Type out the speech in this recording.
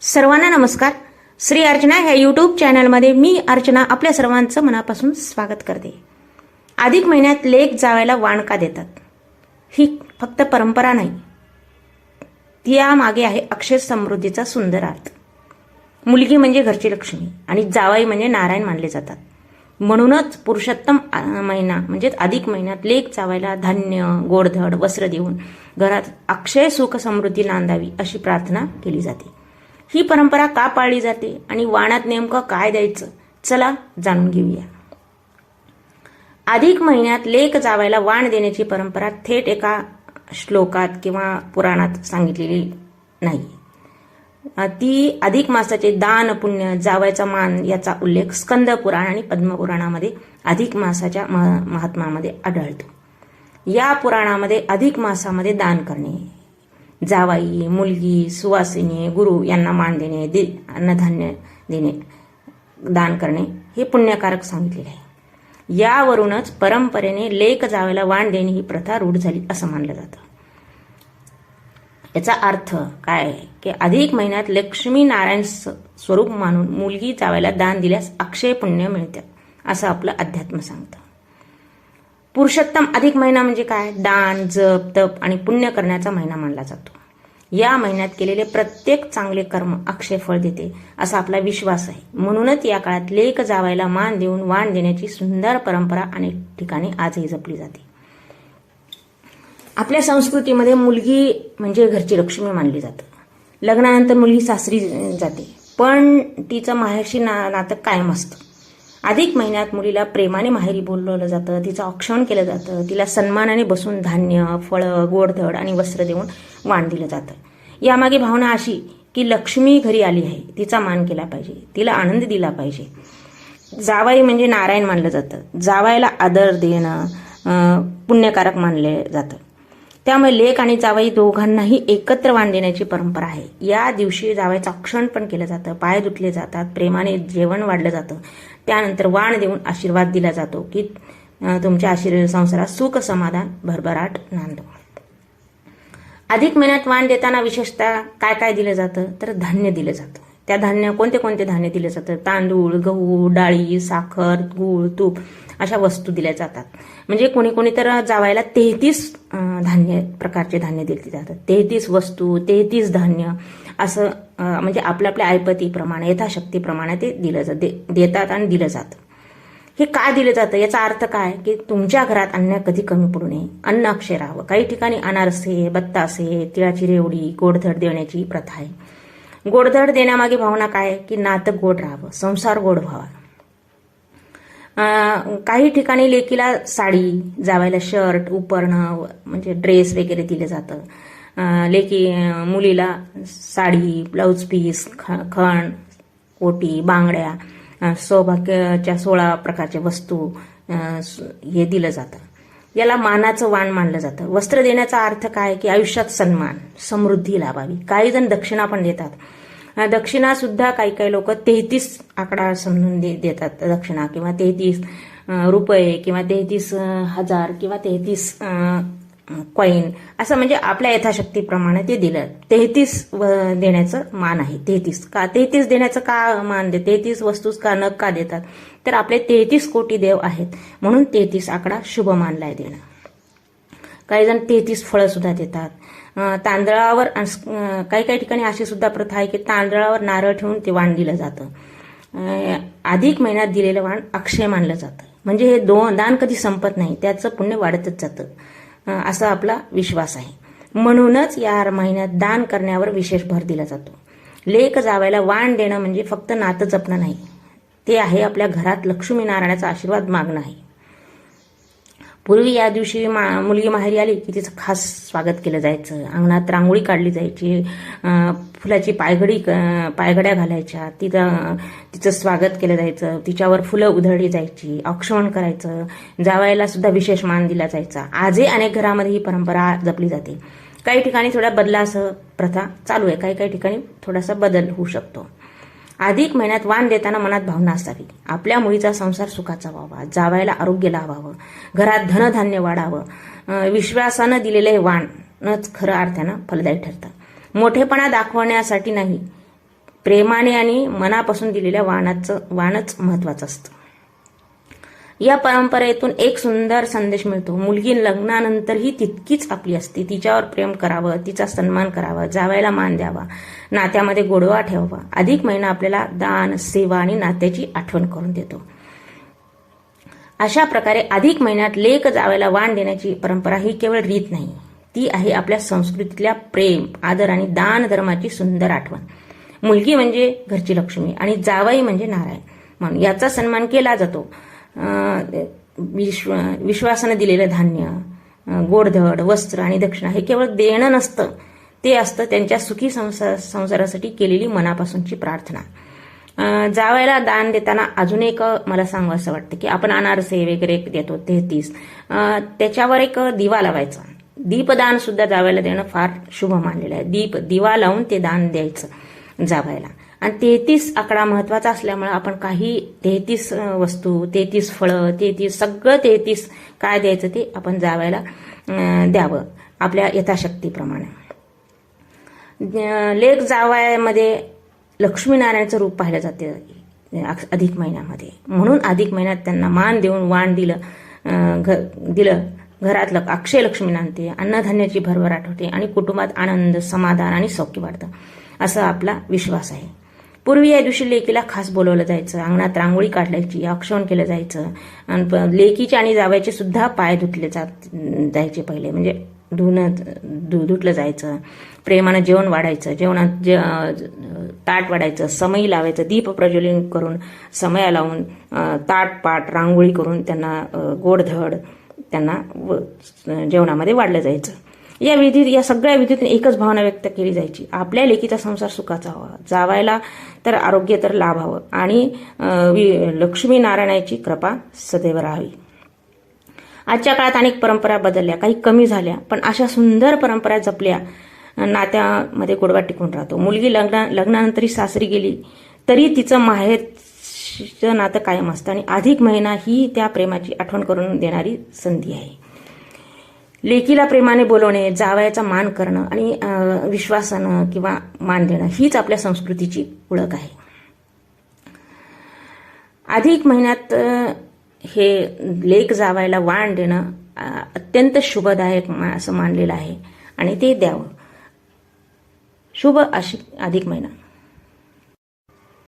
सर्वांना नमस्कार. श्री अर्चना ह्या यूट्यूब चॅनलमध्ये मी अर्चना आपल्या सर्वांचं मनापासून स्वागत करते. अधिक महिन्यात लेक जावायला वाण का देतात? ही फक्त परंपरा नाही, त्यामागे आहे अक्षय समृद्धीचा सुंदर अर्थ. मुलगी म्हणजे घरची लक्ष्मी आणि जावाई म्हणजे नारायण मानले जातात. म्हणूनच पुरुषोत्तम महिना म्हणजे अधिक महिन्यात लेक जावायला धान्य, गोडधड, वस्त्र देऊन घरात अक्षय सुख समृद्धी नांदावी अशी प्रार्थना केली जाते. ही परंपरा का पाळली जाते आणि वाणात नेमकं काय द्यायचं, चला जाणून घेऊया. अधिक महिन्यात लेक जावायला वाण देण्याची परंपरा थेट एका श्लोकात किंवा पुराणात सांगितलेली नाही. ती अधिक मासाचे दान, पुण्य, जावायचा मान याचा उल्लेख स्कंद पुराण आणि पद्मपुराणामध्ये अधिक मासाच्या महात्म्यामध्ये आढळतो. या पुराणामध्ये अधिक मासामध्ये दान करणे, जावाई, मुलगी, सुवासिनी, गुरु यांना मान देणे, अन्नधान्य देणे, दान करणे हे पुण्यकारक सांगितलेले आहे. यावरूनच परंपरेने लेक जावायला वाण देणे ही प्रथा रूढ झाली असं मानलं जातं. याचा अर्थ काय आहे की अधिक महिन्यात लक्ष्मी नारायण स्वरूप मानून मुलगी जावायला दान दिल्यास अक्षय पुण्य मिळते असं आपलं अध्यात्म सांगतं. पुरुषोत्तम अधिक महिना म्हणजे काय? दान, जप, तप आणि पुण्य करण्याचा महिना मानला जातो. या महिन्यात केलेले प्रत्येक चांगले कर्म अक्षय फळ देते असा आपला विश्वास आहे. म्हणूनच या काळात लेक जावायला मान देऊन वाण देण्याची सुंदर परंपरा अनेक ठिकाणी आजही जपली जाते. आपल्या संस्कृतीमध्ये मुलगी म्हणजे घरची लक्ष्मी मानली जाते. लग्नानंतर मुलगी सासरी जाते, पण तिचं माहेरशी नातं कायम असतं. अधिक महिन्यात मुलीला प्रेमाने माहेरी बोलवलं जातं, तिचं औक्षण केलं जातं, तिला सन्मानाने बसून धान्य, फळं, गोडधड आणि वस्त्र देऊन वाण दिलं जातं. यामागे भावना अशी की लक्ष्मी घरी आली आहे, तिचा मान केला पाहिजे, तिला आनंद दिला पाहिजे. जावाई म्हणजे नारायण मानलं जातं. जावायला आदर देणं पुण्यकारक मानले जातं. त्यामुळे लेक आणि जावाई दोघांनाही एकत्र वाण देण्याची परंपरा आहे. या दिवशी जावायचं औक्षण पण केलं जातं, पाय धुतले जातात, प्रेमाने जेवण वाढलं जातं. त्यानंतर वाण देऊन आशीर्वाद दिला जातो की तुमच्या संसारात सुख, समाधान, भरभराट नांदो. अधिक महिन्यात वाण देताना विशेषतः काय काय दिलं जातं तर धान्य दिलं जातं. त्या धान्य कोणते धान्य दिलं जातं? तांदूळ, गहू, डाळी, साखर, गूळ, तूप अशा वस्तू दिल्या जातात. म्हणजे कोणी तर जावायला 33 प्रकारचे धान्य दिले जातात. 33 वस्तू, 33 धान्य असं म्हणजे आपल्या ऐपतीप्रमाणे, यथाशक्तीप्रमाणे ते देतात आणि दिलं जातं. हे का दिलं जातं याचा अर्थ काय की तुमच्या घरात अन्न कधी कमी पडू नये, अन्न अक्षय राहावं. काही ठिकाणी अनारसे, बत्तासे, तिळाची रेवडी, गोडधड देण्याची प्रथा आहे. गोडधड देण्यामागे भावना काय की नातं गोड राहावं, संसार गोड व्हावा. काही ठिकाणी लेकीला साडी, जावायला शर्ट, उपरणं म्हणजे ड्रेस वगैरे दिलं जातं. मुलीला साडी, ब्लाऊज पीस, खण, कोटी, बांगड्या, सौभाग्याच्या 16 प्रकारचे वस्तू हे दिलं जातं. याला मानाचं वाण मानलं जातं. वस्त्र देण्याचा अर्थ काय की आयुष्यात सन्मान, समृद्धी लाभावी. काही जण दक्षिणा पण देतात. दक्षिणा सुद्धा काही लोक 33 आकडा समजून देतात दक्षिणा, किंवा 33 रुपये किंवा 33,000 किंवा 33 कॉईन असं, म्हणजे आपल्या यथाशक्तीप्रमाणे ते दिलं. 33 देण्याचं मान आहे. 33 देण्याचं का मान 33 वस्तू का नग का देतात तर आपले 33 कोटी देव आहेत म्हणून 33 आकडा शुभ मानलाय देणं. काही जण 33 फळं सुद्धा देतात. तांदळावर काही ठिकाणी अशी सुद्धा प्रथा आहे की तांदळावर नारळ ठेवून ते वाण दिलं जातं. अधिक महिन्यात दिलेलं वाण अक्षय मानलं जातं. म्हणजे हे दान कधी संपत नाही, त्याचं पुण्य वाढतच जातं असा आपला विश्वास आहे. म्हणूनच या महिन्यात दान करण्यावर विशेष भर दिला जातो. लेक जावायला वाण देणं म्हणजे फक्त नातं जपणं नाही, ते आहे आपल्या घरात लक्ष्मी नारायणाचा आशीर्वाद मागणं आहे. पूर्वी या दिवशी मुलगी माहेरी आली की तिचं खास स्वागत केलं जायचं. अंगणात रांगोळी काढली जायची, फुलाची पायघड्या घालायच्या, तिचं स्वागत केलं जायचं, तिच्यावर फुलं उधळली जायची, औक्षण करायचं. जावायला सुद्धा विशेष मान दिला जायचा. आजही अनेक घरामध्ये ही परंपरा जपली जाते. काही ठिकाणी थोड्या बदलासह प्रथा चालू आहे, काही ठिकाणी थोडासा बदल होऊ शकतो. अधिक महिन्यात वाण देताना मनात भावना असावी, आपल्या मुलीचा संसार सुखाचा व्हावा, जावायला आरोग्य लाभावं, घरात धनधान्य वाढावं. विश्वासानं दिलेले वाणच खरं अर्थानं फलदायी ठरतं. मोठेपणा दाखवण्यासाठी नाही प्रेमाने आणि मनापासून दिलेल्या वाणच महत्वाचं असतं. या परंपरेतून एक सुंदर संदेश मिळतो. मुलगी लग्नानंतरही तितकीच आपली असते. तिच्यावर प्रेम करावं, तिचा सन्मान करावा, जावयाला मान द्यावा, नात्यामध्ये गोडवा ठेवावा. अधिक महिना आपल्याला दान, सेवा आणि नात्याची आठवण करून देतो. अशा प्रकारे अधिक महिन्यात लेक जावयाला वाण देण्याची परंपरा ही केवळ रीत नाही, ती आहे आपल्या संस्कृतीतल्या प्रेम, आदर आणि दान धर्माची सुंदर आठवण. मुलगी म्हणजे घरची लक्ष्मी आणि जावई म्हणजे नारायण, म्हणून याचा सन्मान केला जातो. विश्वासाने दिलेलं धान्य, गोडधड, वस्त्र आणि दक्षिणा हे केवळ देणं नसतं, ते असतं त्यांच्या सुखी संसारासाठी केलेली मनापासूनची प्रार्थना. जावयाला दान देताना अजून एक मला सांगू असं वाटतं की आपण अनारसे वगैरे देतो 33, त्याच्यावर एक दिवा लावायचा. दीपदान सुद्धा जावयाला देणं फार शुभ मानलेलं आहे. दिवा लावून ते दान द्यायचं जावयाला. आणि 33 आकडा महत्वाचा असल्यामुळे आपण काही 33 वस्तू, 33 फळं, 33 सगळं 33 काय द्यायचं ते आपण जावयाला द्यावं आपल्या यथाशक्तीप्रमाणे. लेक जावयामध्ये लक्ष्मीनारायणाचं रूप पाहिलं जाते अधिक महिन्यामध्ये, म्हणून अधिक महिन्यात त्यांना मान देऊन वाण दिलं घरातलं अक्षय लक्ष्मी नांदते, अन्नधान्याची भरभराट होते आणि कुटुंबात आनंद, समाधान आणि सौख्य वाढतं, असा आपला विश्वास आहे. पूर्वी या दिवशी लेकीला खास बोलवलं जायचं, अंगणात रांगोळी काढायची, औक्षण केलं जायचं आणि लेकीचे आणि जावयाचे सुद्धा पाय धुतले जायचे पहिले, म्हणजे धुतलं जायचं. प्रेमानं जेवण वाढायचं, जेवणात ताट वाढायचं, समई लावायचं, दीप प्रज्वलन करून समया लावून ताट पाट रांगोळी करून त्यांना गोडधड त्यांना जेवणामध्ये वाढलं जायचं. या सगळ्या विधीतून एकच भावना व्यक्त केली जायची, आपल्या लेकीचा संसार सुखाचा व्हावा, जावायला तर आरोग्य तर लाभावं आणि लक्ष्मी नारायणाची कृपा सदैव राहावी. आजच्या काळात अनेक परंपरा बदलल्या, काही कमी झाल्या, पण अशा सुंदर परंपरा जपल्या नात्यामध्ये गोडवा टिकून राहतो. मुलगी लग्नानंतरही सासरी गेली तरी तिचं माहेरचं नातं कायम असतं आणि अधिक महिना ही त्या प्रेमाची आठवण करून देणारी संधी आहे. लेकीला प्रेमाने बोलवणे, जावयाचा मान करणं आणि विश्वासानं किंवा मान देणं हीच आपल्या संस्कृतीची ओळख आहे. अधिक महिन्यात हे लेक जावयाला वाण देणं अत्यंत शुभदायक असं मानलेलं आहे आणि ते द्यावं. शुभ अधिक महिना.